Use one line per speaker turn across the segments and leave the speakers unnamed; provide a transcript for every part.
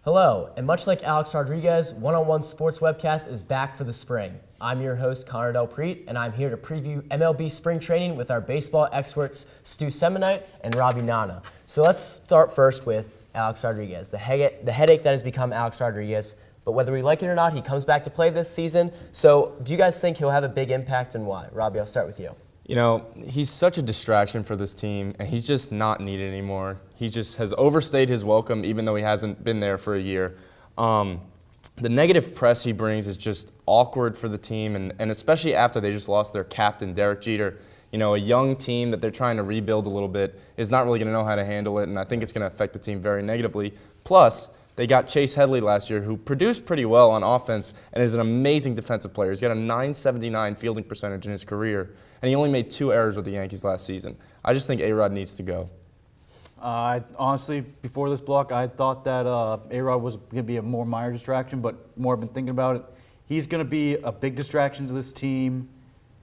Hello, and much like Alex Rodriguez, One-on-One Sports Webcast is back for the spring. I'm your host, Connor Del Preet, and I'm here to preview MLB spring training with our baseball experts, Stu Semonite and Robbie Nana. So let's start first with Alex Rodriguez, the headache that has become Alex Rodriguez. But whether we like it or not, he comes back to play this season. So do you guys think he'll have a big impact, and why? Robbie, I'll start with you.
You know, he's such a distraction for this team, and he's just not needed anymore. He just has overstayed his welcome, even though he hasn't been there for a year. The negative press he brings is just awkward for the team, and especially after they just lost their captain, Derek Jeter. You know, a young team that they're trying to rebuild a little bit is not really going to know how to handle it, and I think it's going to affect the team very negatively. Plus, they got Chase Headley last year, who produced pretty well on offense and is an amazing defensive player. He's got a .979 fielding percentage in his career, and he only made 2 errors with the Yankees last season. I just think A-Rod needs to go.
Honestly, before this block, I thought that A-Rod was going to be a more minor distraction, but more I've been thinking about it, he's going to be a big distraction to this team.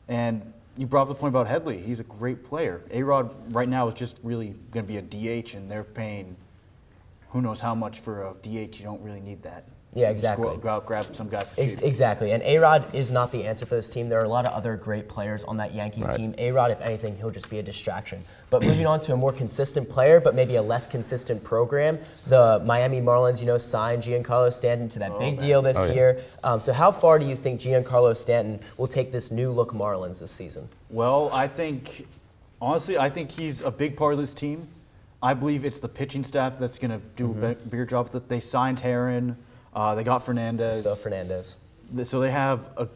And you brought up the point about Headley. He's a great player. A-Rod right now is just really going to be a DH, and they're paying who knows how much for a DH. You don't really need that.
Yeah, exactly.
Just go out, grab some guy for cheap.
Exactly, and A-Rod is not the answer for this team. There are a lot of other great players on that Yankees team. A-Rod, if anything, he'll just be a distraction. But moving on to a more consistent player, but maybe a less consistent program, the Miami Marlins, signed Giancarlo Stanton to that big deal this year. So how far do you think Giancarlo Stanton will take this new-look Marlins this season?
Well, honestly, I think he's a big part of this team. I believe it's the pitching staff that's going to do a bigger job. That they signed Herron, they got Fernandez.
So Fernandez.
So they have a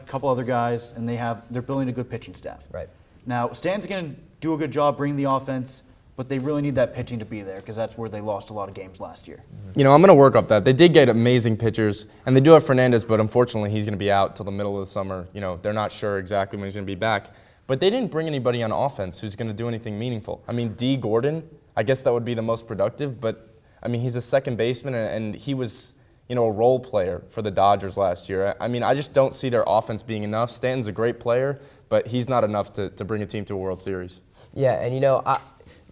couple other guys, and they're building a good pitching staff.
Right.
Now Stanton's going to do a good job bringing the offense, but they really need that pitching to be there because that's where they lost a lot of games last year.
You know, I'm going to work up that. They did get amazing pitchers, and they do have Fernandez, but unfortunately he's going to be out till the middle of the summer. You know, they're not sure exactly when he's going to be back. But they didn't bring anybody on offense who's going to do anything meaningful. I mean, D. Gordon, I guess that would be the most productive, but I mean, he's a second baseman, and he was, a role player for the Dodgers last year. I mean, I just don't see their offense being enough. Stanton's a great player, but he's not enough to bring a team to a World Series.
Yeah, and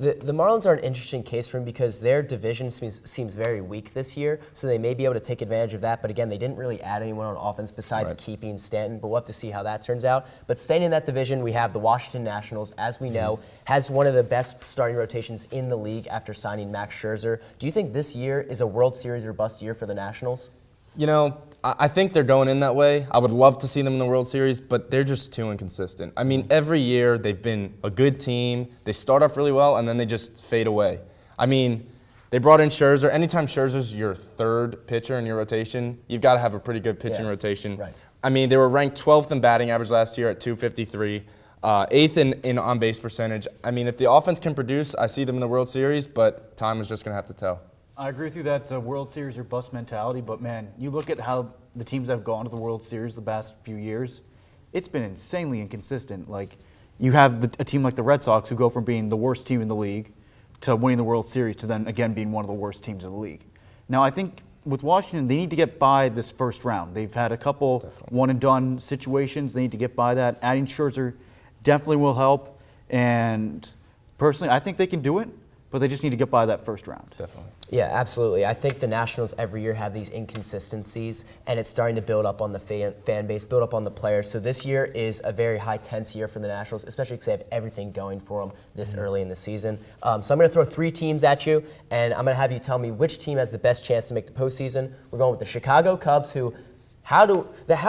the Marlins are an interesting case for him because their division seems very weak this year, so they may be able to take advantage of that. But again, they didn't really add anyone on offense besides keeping Stanton, but we'll have to see how that turns out. But staying in that division, we have the Washington Nationals, as we know, has one of the best starting rotations in the league after signing Max Scherzer. Do you think this year is a World Series or bust year for the Nationals?
You know, I think they're going in that way. I would love to see them in the World Series, but they're just too inconsistent. I mean, every year they've been a good team. They start off really well, and then they just fade away. I mean, they brought in Scherzer. Anytime Scherzer's your third pitcher in your rotation, you've got to have a pretty good pitching rotation.
Right.
I mean, they were ranked 12th in batting average last year at .253, 8th in on-base percentage. I mean, if the offense can produce, I see them in the World Series, but time is just going to have to tell.
I agree with you that's a World Series or bust mentality, but man, you look at how the teams have gone to the World Series the past few years, it's been insanely inconsistent. Like, you have a team like the Red Sox who go from being the worst team in the league to winning the World Series to then again being one of the worst teams in the league. Now, I think with Washington, they need to get by this first round. They've had a couple one-and-done situations. They need to get by that. Adding Scherzer definitely will help, and personally, I think they can do it, but they just need to get by that first round.
Definitely.
Yeah, absolutely. I think the Nationals every year have these inconsistencies, and it's starting to build up on the fan base, build up on the players. So this year is a very high tense year for the Nationals, especially because they have everything going for them this early in the season. So I'm going to throw 3 teams at you, and I'm going to have you tell me which team has the best chance to make the postseason. We're going with the Chicago Cubs, who how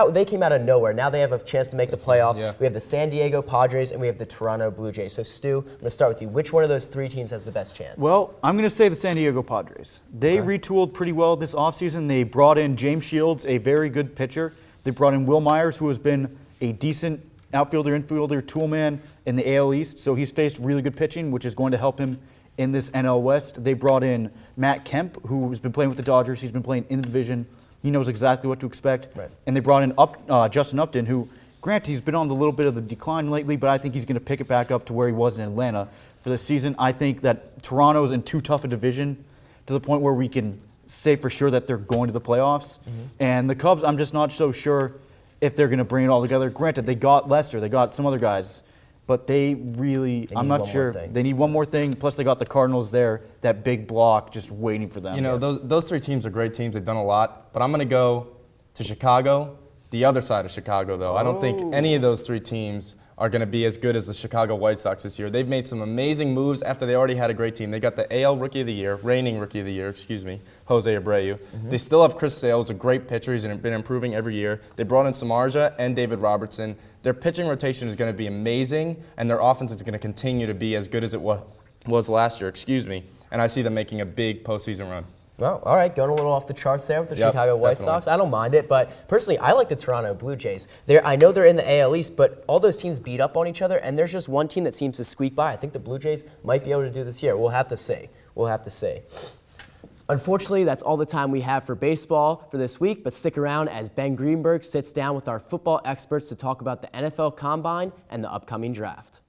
they came out of nowhere. Now they have a chance to make the playoffs.
Yeah.
We have the San Diego Padres, and we have the Toronto Blue Jays. So Stu, I'm going to start with you. Which one of those 3 teams has the best chance?
Well, I'm going to say the San Diego Padres. They retooled pretty well this offseason. They brought in James Shields, a very good pitcher. They brought in Will Myers, who has been a decent outfielder, infielder, toolman in the AL East. So he's faced really good pitching, which is going to help him in this NL West. They brought in Matt Kemp, who's been playing with the Dodgers. He's been playing in the division. He knows exactly what to expect.
Right. And
they brought in Justin Upton, who, granted, he's been on a little bit of the decline lately, but I think he's going to pick it back up to where he was in Atlanta for this season. I think that Toronto's in too tough a division to the point where we can say for sure that they're going to the playoffs. And the Cubs, I'm just not so sure if they're going to bring it all together. Granted, they got Lester, they got some other guys, but they really, I'm
need
not
one more
sure.
thing.
They need one more thing. Plus, they got the Cardinals there, that big block just waiting for them.
You know, those three teams are great teams. They've done a lot. But I'm going to go to Chicago, the other side of Chicago, though. I don't think any of those three teams are going to be as good as the Chicago White Sox this year. They've made some amazing moves after they already had a great team. They got the AL Rookie of the Year, reigning Rookie of the Year, Jose Abreu. They still have Chris Sale, a great pitcher. He's been improving every year. They brought in Samardzija and David Robertson. Their pitching rotation is going to be amazing, and their offense is going to continue to be as good as it was last year, and I see them making a big postseason run.
Well, all right, going a little off the charts there with the
Yep,
Chicago White
definitely.
Sox. I don't mind it, but personally, I like the Toronto Blue Jays. I know they're in the AL East, but all those teams beat up on each other, and there's just one team that seems to squeak by. I think the Blue Jays might be able to do this year. We'll have to see. Unfortunately, that's all the time we have for baseball for this week, but stick around as Ben Greenberg sits down with our football experts to talk about the NFL Combine and the upcoming draft.